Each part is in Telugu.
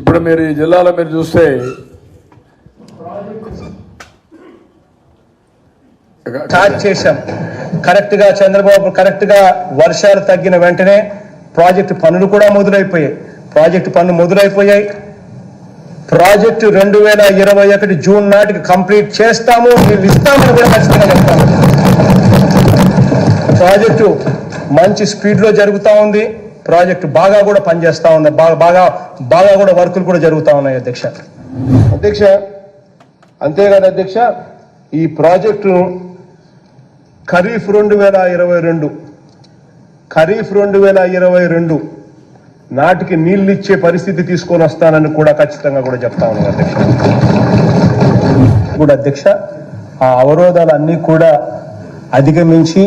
ఇప్పుడు మీరు ఈ జిల్లాలో మీరు చూస్తే స్టార్ట్ చేశాం. కరెక్ట్గా చంద్రబాబు కరెక్ట్గా వర్షాలు తగ్గిన వెంటనే ప్రాజెక్టు పనులు కూడా మొదలైపోయాయి. ప్రాజెక్టు 2021 జూన్ నాటికి కంప్లీట్ చేస్తాము, మీరు ఇస్తామని కూడా ఖచ్చితంగా చెప్తాము. ప్రాజెక్టు మంచి స్పీడ్లో జరుగుతూ ఉంది. ప్రాజెక్టు బాగా కూడా పనిచేస్తూ ఉంది. బాగా కూడా వర్కులు కూడా జరుగుతూ ఉన్నాయి అధ్యక్ష. అంతేకాదు అధ్యక్ష, ఈ ప్రాజెక్టు ఖరీఫ్ 2022 నాటికి నీళ్లు ఇచ్చే పరిస్థితి తీసుకొని వస్తానని కూడా ఖచ్చితంగా కూడా చెప్తా ఉన్నాను అధ్యక్ష. అధ్యక్ష, ఆ అవరోధాలన్నీ కూడా అధిగమించి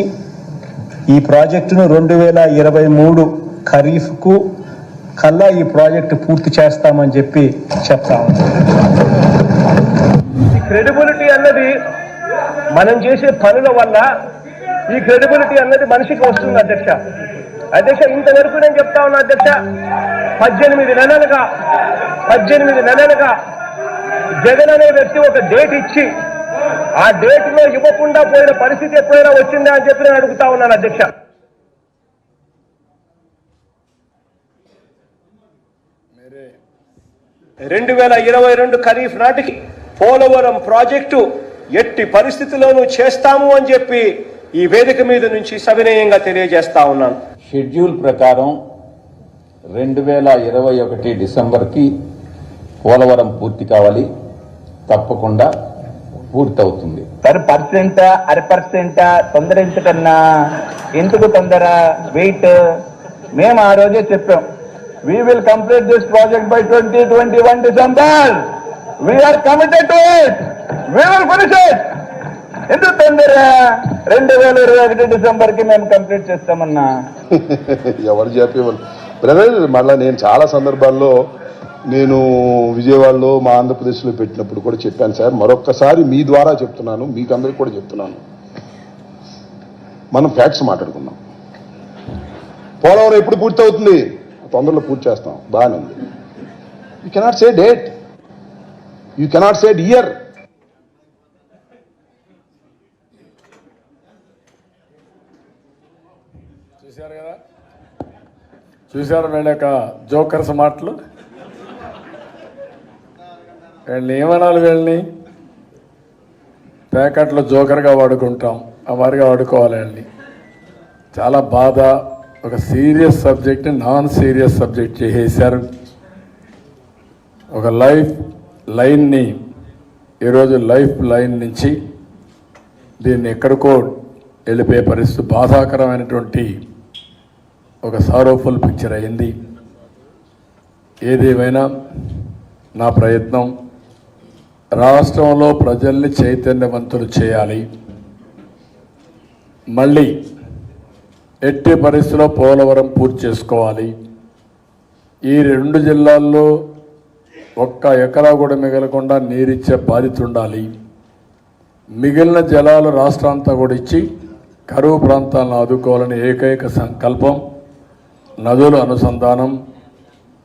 ఈ ప్రాజెక్టును 2023 ఖరీఫ్కు కల్లా ఈ ప్రాజెక్టు పూర్తి చేస్తామని చెప్పి చెప్తా ఉన్నాను. ఈ క్రెడిబిలిటీ అన్నది మనం చేసే పనుల వల్ల ఈ క్రెడిబిలిటీ అన్నది మనిషికి వస్తుంది అధ్యక్ష. ఇంతవరకు నేను చెప్తా ఉన్నా అధ్యక్ష, 18 నెలలుగా జగన్ అనే వ్యక్తి ఒక డేట్ ఇచ్చి ఆ డేట్ లో ఇవ్వకుండా పోయిన పరిస్థితి ఎప్పుడైనా వచ్చిందా అని చెప్పి నేను అడుగుతా ఉన్నాను అధ్యక్ష. 2022 ఖరీఫ్ నాటికి పోలవరం ప్రాజెక్టు ఎట్టి పరిస్థితుల్లోనూ చేస్తాము అని చెప్పి ఈ వేదిక మీద నుంచి సవినయంగా తెలియజేస్తా ఉన్నాను. షెడ్యూల్ ప్రకారం 2021 డిసెంబర్కి పోలవరం పూర్తి కావాలి, తప్పకుండా పూర్తవుతుంది. 1% తొందర ఎందుకన్నా, ఎందుకు తొందర, వెయిట్. మేము ఆ రోజే చెప్పాం, we will complete this project by 2021 December. We are committed to it. We will finish it. ఎందుకు తొందర? 2021 డిసెంబర్కి మేము కంప్లీట్ చేస్తామన్నా. ఎవరు చెప్పేవాళ్ళు బ్రదర్? మళ్ళీ నేను చాలా సందర్భాల్లో నేను విజయవాడలో మా ఆంధ్రప్రదేశ్లో పెట్టినప్పుడు కూడా చెప్పాను సార్. మరొక్కసారి మీ ద్వారా చెప్తున్నాను, మీకు అందరికీ కూడా చెప్తున్నాను, మనం ఫ్యాక్ట్స్ మాట్లాడుకుందాం. పోలవరం ఎప్పుడు పూర్తి అవుతుంది? తొందరలో పూర్తి చేస్తాం, బాగానే ఉంది. You cannot say date, you cannot say year. చూశారు వీళ్ళ యొక్క జోకర్స్ మాటలు. వీళ్ళని ఏమనాలి? వీళ్ళని ప్యాకెట్లో జోకర్గా వాడుకుంటాం, ఆ వారిగా వాడుకోవాలి వీళ్ళని. చాలా బాధ. ఒక సీరియస్ సబ్జెక్ట్ని నాన్ సీరియస్ సబ్జెక్ట్ చేసేశారు. ఒక లైఫ్ లైన్ని ఈరోజు లైఫ్ లైన్ నుంచి దీన్ని ఎక్కడికో వెళ్ళిపోయే పరిస్థితి, బాధాకరమైనటువంటి ఒక సారోఫుల్ పిక్చర్ అయింది. ఏదేమైనా నా ప్రయత్నం రాష్ట్రంలో ప్రజల్ని చైతన్యవంతులు చేయాలి. మళ్ళీ ఎట్టి పరిస్థితిలో పోలవరం పూర్తి చేసుకోవాలి. ఈ 2 జిల్లాల్లో ఒక్క ఎకరా కూడా మిగలకుండా నీరిచ్చే బాధ్యత ఉండాలి. మిగిలిన జలాలు రాష్ట్రాంతా కూడా ఇచ్చి కరువు ప్రాంతాలను ఆదుకోవాలని ఏకైక సంకల్పం. నదుల అనుసంధానం,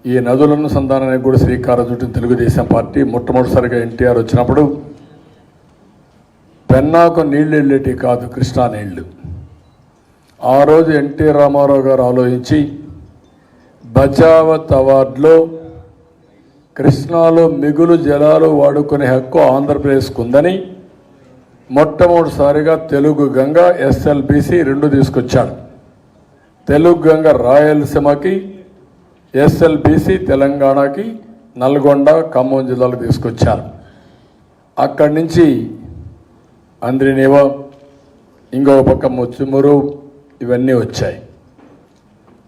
ఈ నదుల అనుసంధానానికి కూడా శ్రీకారం చుట్టిన తెలుగుదేశం పార్టీ. మొట్టమొదటిసారిగా ఎన్టీఆర్ వచ్చినప్పుడు పెన్నాకు నీళ్లు వెళ్ళేటి కాదు, కృష్ణా నీళ్లు. ఆ రోజు ఎన్టీ రామారావు గారు ఆలోచించి బచావత్ అవార్డులో కృష్ణాలో మిగులు జలాలు వాడుకునే హక్కు ఆంధ్రప్రదేశ్కు ఉందని మొట్టమొదటిసారిగా తెలుగు గంగ ఎస్ఎల్బిసి 2 తీసుకొచ్చాడు. తెలుగు గంగ రాయలసీమకి, ఎస్ఎల్బిసి తెలంగాణకి, నల్గొండ ఖమ్మం జిల్లాలు తీసుకొచ్చారు. అక్కడి నుంచి అంద్రినీవ, ఇంకో పక్క ముచ్చుమురు, ఇవన్నీ వచ్చాయి.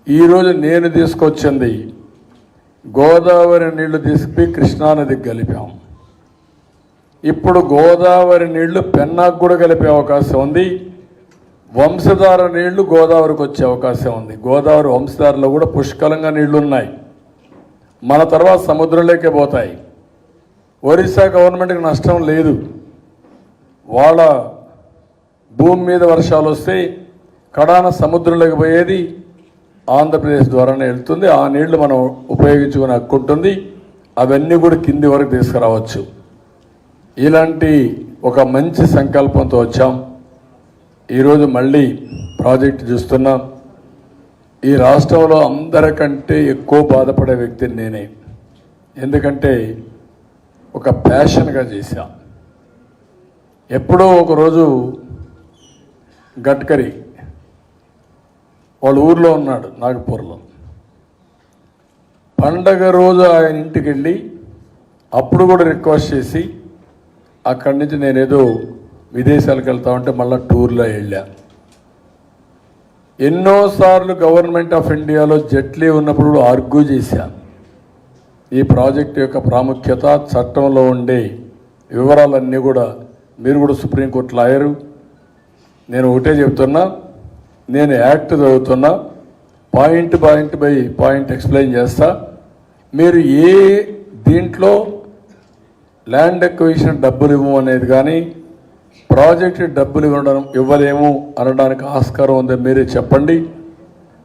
ఈరోజు నేను తీసుకొచ్చింది గోదావరి నీళ్లు తీసుకుపోయి కృష్ణానదికి కలిపాం. ఇప్పుడు గోదావరి నీళ్లు పెన్నాకు కూడా కలిపే అవకాశం ఉంది. వంశధార నీళ్లు గోదావరికి వచ్చే అవకాశం ఉంది. గోదావరి వంశధారలో కూడా పుష్కలంగా నీళ్లు ఉన్నాయి. మన తర్వాత సముద్రంలోకే పోతాయి. ఒరిస్సా గవర్నమెంట్కి నష్టం లేదు. వాళ్ళ భూమి మీద వర్షాలు వస్తే కడాన సముద్రంలోకి పోయేది ఆంధ్రప్రదేశ్ ద్వారానే వెళ్తుంది. ఆ నీళ్లు మనం ఉపయోగించుకుని హక్కుంటుంది. అవన్నీ కూడా కింది వరకు తీసుకురావచ్చు. ఇలాంటి ఒక మంచి సంకల్పంతో వచ్చాం. ఈరోజు మళ్ళీ ప్రాజెక్టు చూస్తున్నాం. ఈ రాష్ట్రంలో అందరికంటే ఎక్కువ బాధపడే వ్యక్తిని నేనే. ఎందుకంటే ఒక ప్యాషన్గా చేశా. ఎప్పుడో ఒకరోజు గడ్కరీ వాళ్ళ ఊర్లో ఉన్నాడు, నాగపూర్లో. పండగ రోజు ఆయన ఇంటికి వెళ్ళి అప్పుడు కూడా రిక్వెస్ట్ చేసి అక్కడి నుంచి నేనేదో విదేశాలకు వెళ్తా ఉంటే మళ్ళీ టూర్లో వెళ్ళా. ఎన్నోసార్లు గవర్నమెంట్ ఆఫ్ ఇండియాలో జైట్లీ ఉన్నప్పుడు కూడా ఆర్గ్యూ చేశాను. ఈ ప్రాజెక్టు యొక్క ప్రాముఖ్యత, చట్టంలో ఉండే వివరాలన్నీ కూడా, మీరు కూడా సుప్రీంకోర్టు లాయరు, నేను ఒకటే చెప్తున్నా, నేను యాక్ట్ చదువుతున్నా, పాయింట్ బై పాయింట్ ఎక్స్ప్లెయిన్ చేస్తా. మీరు ఏ దీంట్లో ల్యాండ్ ఎక్విజిషన్ డబ్బులు ఇవ్వము అనేది కానీ, ప్రాజెక్టు డబ్బులు ఇవ్వలేము అనడానికి ఆస్కారం ఉందని మీరే చెప్పండి.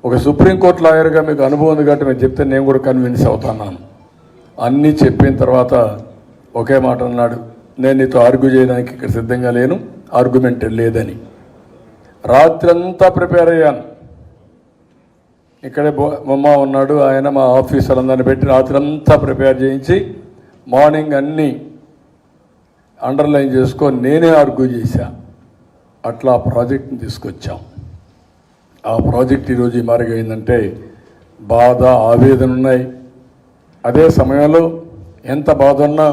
ఒక సుప్రీంకోర్టు లాయర్గా మీకు అనుభవం ఉంది కాబట్టి మీరు చెప్తే నేను కూడా కన్విన్స్ అవుతున్నాను. అన్నీ చెప్పిన తర్వాత ఒకే మాట అన్నాడు, నేను నీతో ఆర్గ్యూ చేయడానికి ఇక్కడ సిద్ధంగా లేను, ఆర్గ్యుమెంట్ లేదని. రాత్రంతా ప్రిపేర్ అయ్యాను. ఇక్కడే బొమ్మ ఉన్నాడు ఆయన, మా ఆఫీసర్లందరినీ పెట్టి రాత్రంతా ప్రిపేర్ చేయించి మార్నింగ్ అన్నీ అండర్లైన్ చేసుకొని నేనే ఆర్గ్యూ చేశా. అట్లా ఆ ప్రాజెక్ట్ని తీసుకొచ్చాం. ఆ ప్రాజెక్ట్ ఈరోజు ఈ మారిగా అయిందంటే బాధ, ఆవేదన ఉన్నాయి. అదే సమయంలో ఎంత బాధ ఉన్నా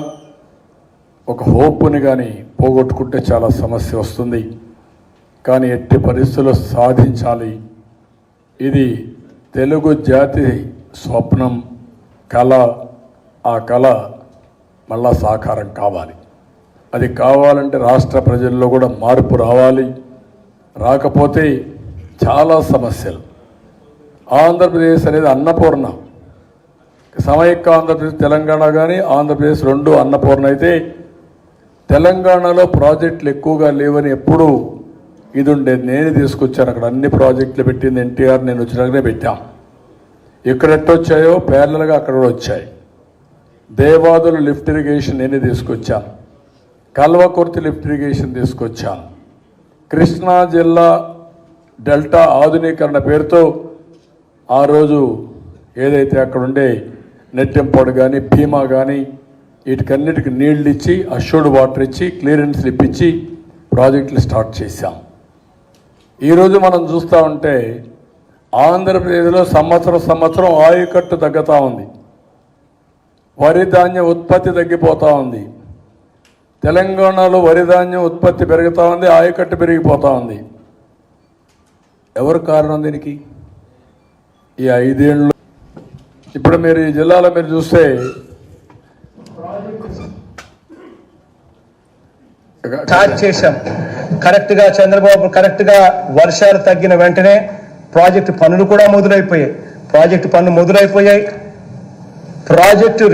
ఒక హోప్ని కానీ పోగొట్టుకుంటే చాలా సమస్య వస్తుంది. కానీ ఎట్టి పరిస్థితుల్లో సాధించాలి. ఇది తెలుగు జాతి స్వప్నం, కళ. ఆ కళ మళ్ళా సాకారం కావాలి. అది కావాలంటే రాష్ట్ర ప్రజల్లో కూడా మార్పు రావాలి. రాకపోతే చాలా సమస్యలు. ఆంధ్రప్రదేశ్ అనేది అన్నపూర్ణ. సమైక్య ఆంధ్రప్రదేశ్, తెలంగాణ కానీ ఆంధ్రప్రదేశ్ రెండు అన్నపూర్ణ అయితే, తెలంగాణలో ప్రాజెక్టులు ఎక్కువగా లేవని ఎప్పుడూ ఇది ఉండేది. నేనే తీసుకొచ్చాను. అక్కడ అన్ని ప్రాజెక్టులు పెట్టింది ఎన్టీఆర్, నేను వచ్చినాకనే పెట్టాం. ఇక్కడ ఎట్టొచ్చాయో ప్యారలల్గా అక్కడ కూడా వచ్చాయి. దేవాదులు లిఫ్ట్ ఇరిగేషన్ నేనే తీసుకొచ్చాను. కల్వకుర్తి లిఫ్ట్ ఇరిగేషన్ తీసుకొచ్చాను. కృష్ణా జిల్లా డెల్టా ఆధునీకరణ పేరుతో ఆ రోజు ఏదైతే అక్కడ ఉండే నెట్టెంపాడు కానీ భీమా కానీ వీటికన్నిటికి నీళ్లు ఇచ్చి, అష్యూర్డ్ వాటర్ ఇచ్చి, క్లియరెన్స్లు ఇప్పించి ప్రాజెక్టులు స్టార్ట్ చేశాం. ఈరోజు మనం చూస్తూ ఉంటే ఆంధ్రప్రదేశ్లో సంవత్సరం ఆయకట్టు తగ్గుతూ ఉంది. వరి ధాన్యం ఉత్పత్తి తగ్గిపోతూ ఉంది. తెలంగాణలో వరి ధాన్యం ఉత్పత్తి పెరుగుతూ ఉంది, ఆయకట్టు పెరిగిపోతూ ఉంది. ఎవరు కారణం దీనికి? ఈ 5 ఏళ్ళు. ఇప్పుడు మీరు ఈ జిల్లాలో మీరు చూస్తే స్టార్ట్ చేశాం. కరెక్ట్గా చంద్రబాబు కరెక్ట్గా వర్షాలు తగ్గిన వెంటనే ప్రాజెక్టు పనులు కూడా మొదలైపోయాయి. ప్రాజెక్టు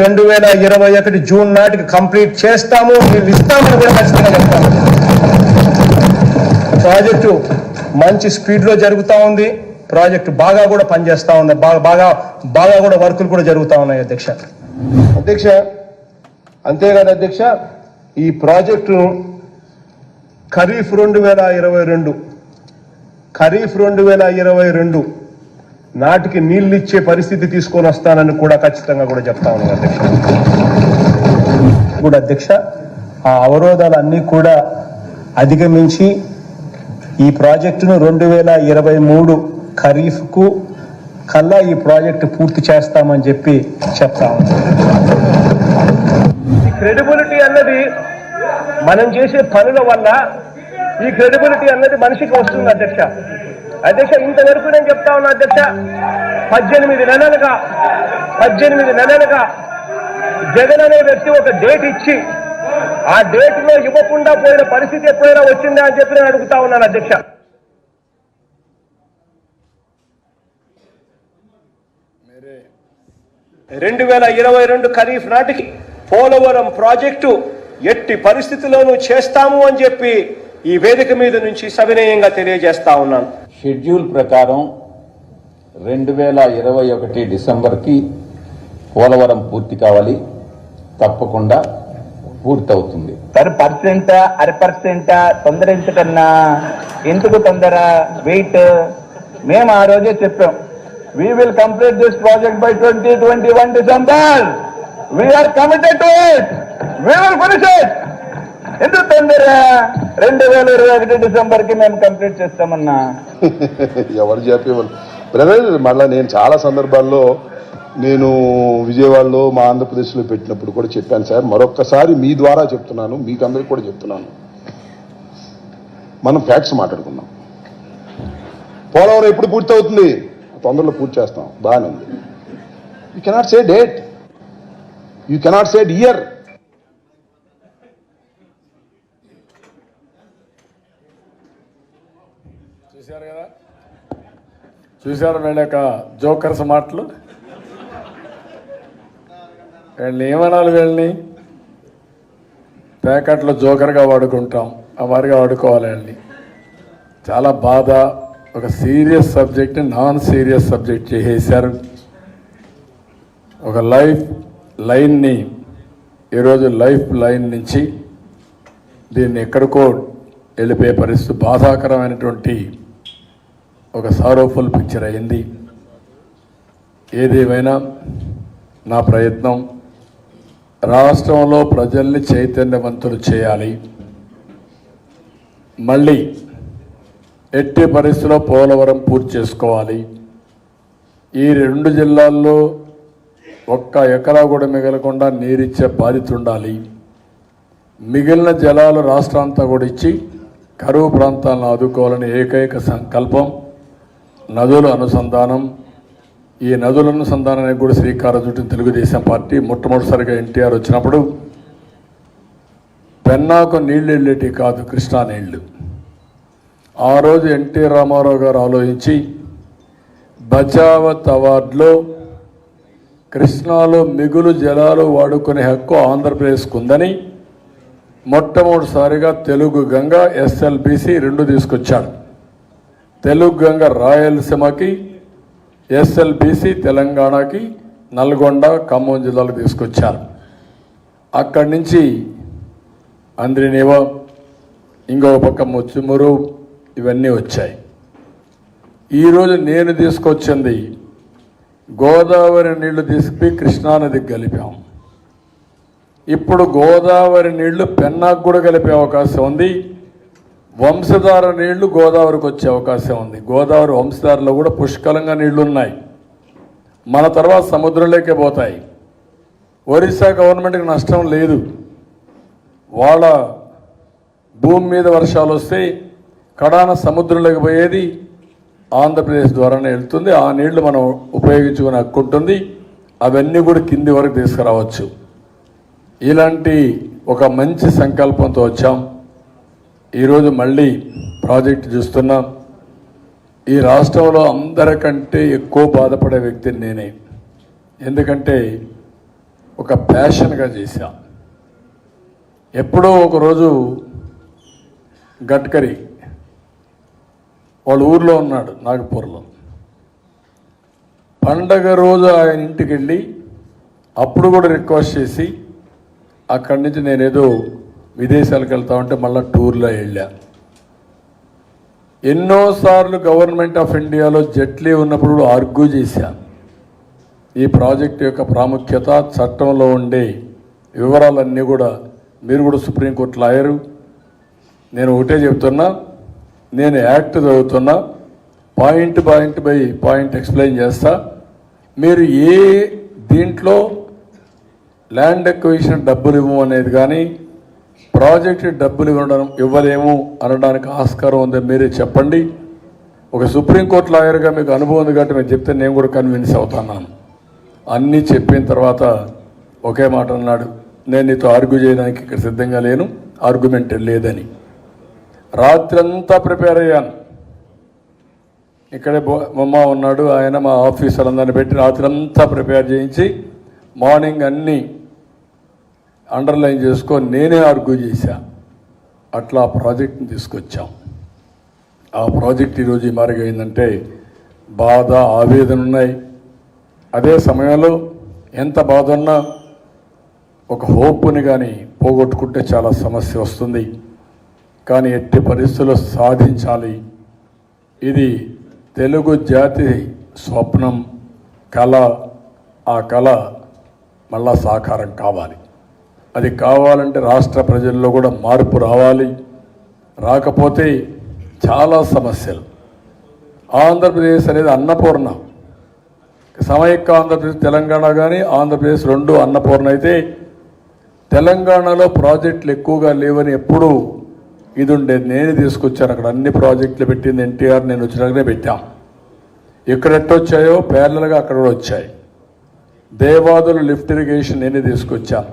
2021 జూన్ నాటికి కంప్లీట్ చేస్తాము, వీళ్ళు ఇస్తామని కూడా ఖచ్చితంగా చెప్తాము. ప్రాజెక్టు మంచి స్పీడ్లో జరుగుతూ ఉంది. ప్రాజెక్టు బాగా కూడా పనిచేస్తూ ఉంది. బాగా కూడా వర్కులు కూడా జరుగుతూ ఉన్నాయి అధ్యక్ష. అంతేకాదు అధ్యక్ష, ఈ ప్రాజెక్టు ఖరీఫ్ 2022 నాటికి నీళ్ళు ఇచ్చే పరిస్థితి తీసుకొని వస్తానని కూడా ఖచ్చితంగా కూడా చెప్తా ఉన్నాను అధ్యక్ష. అధ్యక్ష, ఆ అవరోధాలన్నీ కూడా అధిగమించి ఈ ప్రాజెక్టును 2023 ఖరీఫ్కు కల్లా ఈ ప్రాజెక్టు పూర్తి చేస్తామని చెప్పి చెప్తా ఉన్నాను. ఈ క్రెడిబిలిటీ అన్నది మనం చేసే పనుల వల్ల, ఈ క్రెడిబిలిటీ అన్నది మనిషికి వస్తుంది అధ్యక్ష. ఇంతవరకు నేను చెప్తా ఉన్నా అధ్యక్ష, 18 నెలలుగా జగన్ అనే వ్యక్తి ఒక డేట్ ఇచ్చి ఆ డేట్ లో ఇవ్వకుండా పోయిన పరిస్థితి ఎప్పుడైనా వచ్చిందా అని చెప్పి నేను అడుగుతా ఉన్నాను అధ్యక్ష. 2022 ఖరీఫ్ నాటికి పోలవరం ప్రాజెక్టు ఎట్టి పరిస్థితుల్లోనూ చేస్తాము అని చెప్పి ఈ వేదిక మీద నుంచి సవినయంగా తెలియజేస్తా ఉన్నాను. షెడ్యూల్ ప్రకారం 2021 డిసెంబర్కి పోలవరం పూర్తి కావాలి. తప్పకుండా పూర్తవుతుంది. పర్సెంట్ అర పర్సెంట్ తొందరించకన్నా ఎందుకు తొందర వెయిట్? మేము ఆ రోజే చెప్పాం, we will complete this project by 2021 December. We are committed to it. We will finish it. ఎందుకు తొందర? 2021 డిసెంబర్కి మేము కంప్లీట్ చేస్తామన్నా. ఎవరు చెప్పేవాళ్ళు బ్రదర్? మళ్ళీ నేను చాలా సందర్భాల్లో నేను విజయవాడలో మా ఆంధ్రప్రదేశ్లో పెట్టినప్పుడు కూడా చెప్పాను సార్, మరొక్కసారి మీ ద్వారా చెప్తున్నాను, మీకు అందరికీ కూడా చెప్తున్నాను, మనం ఫ్యాక్ట్స్ మాట్లాడుకుందాం. పోలవరం ఎప్పుడు పూర్తవుతుంది? తొందరలో పూర్తి చేస్తాం, బాగానే ఉంది. You cannot say date, you cannot say year. చూశారు కదా, చూశారు వీళ్ళక జోకర్స్ మాటలు. వీళ్ళని ఏమనాలి? వీళ్ళని ప్యాకెట్లో జోకర్గా వాడుకుంటాం, ఆ వారిగా వాడుకోవాలి వీళ్ళని. చాలా బాధ. ఒక సీరియస్ సబ్జెక్ట్ని నాన్ సీరియస్ సబ్జెక్ట్ చేసేశారు. ఒక లైఫ్ లైన్ని ఈరోజు లైఫ్ లైన్ నుంచి దీన్ని ఎక్కడికో వెళ్ళిపోయే పరిస్థితి, బాధాకరమైనటువంటి ఒక సారోఫుల్ పిక్చర్ అయింది. ఏదేమైనా నా ప్రయత్నం రాష్ట్రంలో ప్రజల్ని చైతన్యవంతులు చేయాలి. మళ్ళీ ఎట్టి పరిస్థితిలో పోలవరం పూర్తి చేసుకోవాలి. ఈ 2 జిల్లాల్లో ఒక్క ఎకరా కూడా మిగలకుండా నీరిచ్చే బాధ్యత ఉండాలి. మిగిలిన జలాలు రాష్ట్రాంతా కూడా ఇచ్చి కరువు ప్రాంతాలను ఆదుకోవాలని ఏకైక సంకల్పం. నదుల అనుసంధానం, ఈ నదుల అనుసంధానానికి కూడా శ్రీకారం చుట్టిన తెలుగుదేశం పార్టీ. మొట్టమొదటిసారిగా ఎన్టీఆర్ వచ్చినప్పుడు పెన్నాకు నీళ్లు వెళ్ళేటి కాదు, కృష్ణా నీళ్లు. ఆ రోజు ఎన్టీ రామారావు గారు ఆలోచించి బచావత్ అవార్డులో కృష్ణాలో మిగులు జలాలు వాడుకునే హక్కు ఆంధ్రప్రదేశ్కు ఉందని మొట్టమొదటిసారిగా తెలుగు గంగ ఎస్ఎల్బిసి 2 తీసుకొచ్చాడు. తెలుగు గంగ రాయలసీమకి, ఎస్ఎల్బిసి తెలంగాణకి, నల్గొండ ఖమ్మం జిల్లాలకు తీసుకొచ్చారు. అక్కడి నుంచి అంద్రినివ, ఇంకో పక్క ముచ్చుమురు, ఇవన్నీ వచ్చాయి. ఈరోజు నేను తీసుకొచ్చింది గోదావరి నీళ్లు తీసుకుపోయి కృష్ణానదికి కలిపాం. ఇప్పుడు గోదావరి నీళ్లు పెన్నాకు కూడా కలిపే అవకాశం ఉంది. వంశధార నీళ్లు గోదావరికి వచ్చే అవకాశం ఉంది. గోదావరి వంశధారలో కూడా పుష్కలంగా నీళ్లు ఉన్నాయి. మన తర్వాత సముద్రంలోకే పోతాయి. ఒరిస్సా గవర్నమెంట్కి నష్టం లేదు. వాళ్ళ భూమి మీద వర్షాలు వస్తే కడాన సముద్రంలోకి పోయేది ఆంధ్రప్రదేశ్ ద్వారానే వెళ్తుంది. ఆ నీళ్లు మనం ఉపయోగించుకునే హక్కు ఉంటుంది. అవన్నీ కూడా కింది వరకు తీసుకురావచ్చు. ఇలాంటి ఒక మంచి సంకల్పంతో వచ్చాం. ఈరోజు మళ్ళీ ప్రాజెక్టు చూస్తున్నాం. ఈ రాష్ట్రంలో అందరికంటే ఎక్కువ బాధపడే వ్యక్తిని నేనే. ఎందుకంటే ఒక ప్యాషన్గా చేశా. ఎప్పుడో ఒకరోజు గడ్కరీ వాళ్ళ ఊర్లో ఉన్నాడు, నాగపూర్లో. పండగ రోజు ఆయన ఇంటికి వెళ్ళి అప్పుడు కూడా రిక్వెస్ట్ చేసి అక్కడి నుంచి నేనేదో విదేశాలకు వెళ్తా ఉంటే మళ్ళీ టూర్లో వెళ్ళా. ఎన్నోసార్లు గవర్నమెంట్ ఆఫ్ ఇండియాలో జైట్లీ ఉన్నప్పుడు ఆర్గ్యూ చేశాను. ఈ ప్రాజెక్టు యొక్క ప్రాముఖ్యత, చట్టంలో ఉండే వివరాలన్నీ కూడా, మీరు కూడా సుప్రీంకోర్టు లాయరు, నేను ఒకటే చెప్తున్నా, నేను యాక్ట్ చదువుతున్నా, పాయింట్ బై పాయింట్ ఎక్స్ప్లెయిన్ చేస్తా. మీరు ఏ దీంట్లో ల్యాండ్ ఎక్విజిషన్ డబ్బులు ఇవ్వము అనేది కానీ, ప్రాజెక్టు డబ్బులు ఇవ్వలేము అనడానికి ఆస్కారం ఉందని మీరే చెప్పండి. ఒక సుప్రీంకోర్టు లాయర్గా మీకు అనుభవం ఉంది కాబట్టి మీరు చెప్తే నేను కూడా కన్విన్స్ అవుతున్నాను. అన్నీ చెప్పిన తర్వాత ఒకే మాట అన్నాడు, నేను నీతో ఆర్గ్యూ చేయడానికి ఇక్కడ సిద్ధంగా లేను, ఆర్గ్యుమెంట్ లేదని. రాత్రంతా ప్రిపేర్ అయ్యాను. ఇక్కడే బొమ్మ ఉన్నాడు ఆయన, మా ఆఫీసర్లందరినీ పెట్టి రాత్రంతా ప్రిపేర్ చేయించి మార్నింగ్ అన్నీ అండర్లైన్ చేసుకొని నేనే ఆర్గ్యూ చేశా. అట్లా ఆ ప్రాజెక్ట్ని తీసుకొచ్చాం. ఆ ప్రాజెక్ట్ ఈరోజు ఈ మార్గం ఏంటంటే బాధ, ఆవేదన ఉన్నాయి. అదే సమయంలో ఎంత బాధ ఉన్నా ఒక హోప్ని కానీ పోగొట్టుకుంటే చాలా సమస్య వస్తుంది. కానీ ఎట్టి పరిస్థితుల్లో సాధించాలి. ఇది తెలుగు జాతి స్వప్నం, కళ. ఆ కళ మళ్ళా సాకారం కావాలి. అది కావాలంటే రాష్ట్ర ప్రజల్లో కూడా మార్పు రావాలి. రాకపోతే చాలా సమస్యలు. ఆంధ్రప్రదేశ్ అనేది అన్నపూర్ణ. సమైక్య ఆంధ్రప్రదేశ్ తెలంగాణ కానీ ఆంధ్రప్రదేశ్ రెండు అన్నపూర్ణ అయితే తెలంగాణలో ప్రాజెక్టులు ఎక్కువగా లేవని ఎప్పుడూ ఇది ఉండేది. నేనే తీసుకొచ్చాను. అక్కడ అన్ని ప్రాజెక్టులు పెట్టింది ఎన్టీఆర్, నేను వచ్చినాకనే పెట్టాం. ఇక్కడ ఎట్టొచ్చాయో ప్యారలల్గా అక్కడ కూడా వచ్చాయి. దేవాదులు లిఫ్ట్ ఇరిగేషన్ నేనే తీసుకొచ్చాను.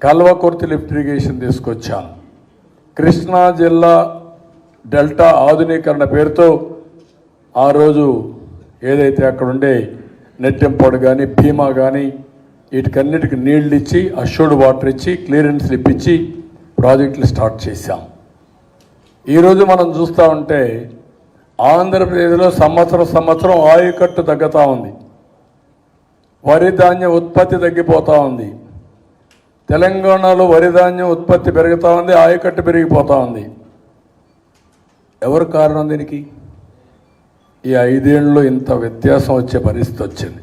కల్వకుర్తి లిఫ్ట్ ఇరిగేషన్ తీసుకొచ్చాను. కృష్ణా జిల్లా డెల్టా ఆధునీకరణ పేరుతో ఆ రోజు ఏదైతే అక్కడ ఉండే నెట్టెంపాడు కానీ భీమా కానీ వీటికన్నిటికి నీళ్లు ఇచ్చి అష్యూర్డ్ వాటర్ ఇచ్చి క్లియరెన్స్లు ఇప్పించి ప్రాజెక్టులు స్టార్ట్ చేశాం. ఈరోజు మనం చూస్తూ ఉంటే ఆంధ్రప్రదేశ్లో సంవత్సరం ఆయుకట్టు తగ్గుతూ ఉంది. వరి ధాన్యం ఉత్పత్తి తగ్గిపోతూ ఉంది. తెలంగాణలో వరి ధాన్యం ఉత్పత్తి పెరుగుతూ ఉంది, ఆయకట్టు పెరిగిపోతూ ఉంది. ఎవరు కారణం దీనికి? ఈ 5 ఏళ్ళలో ఇంత వ్యత్యాసం వచ్చే పరిస్థితి వచ్చింది.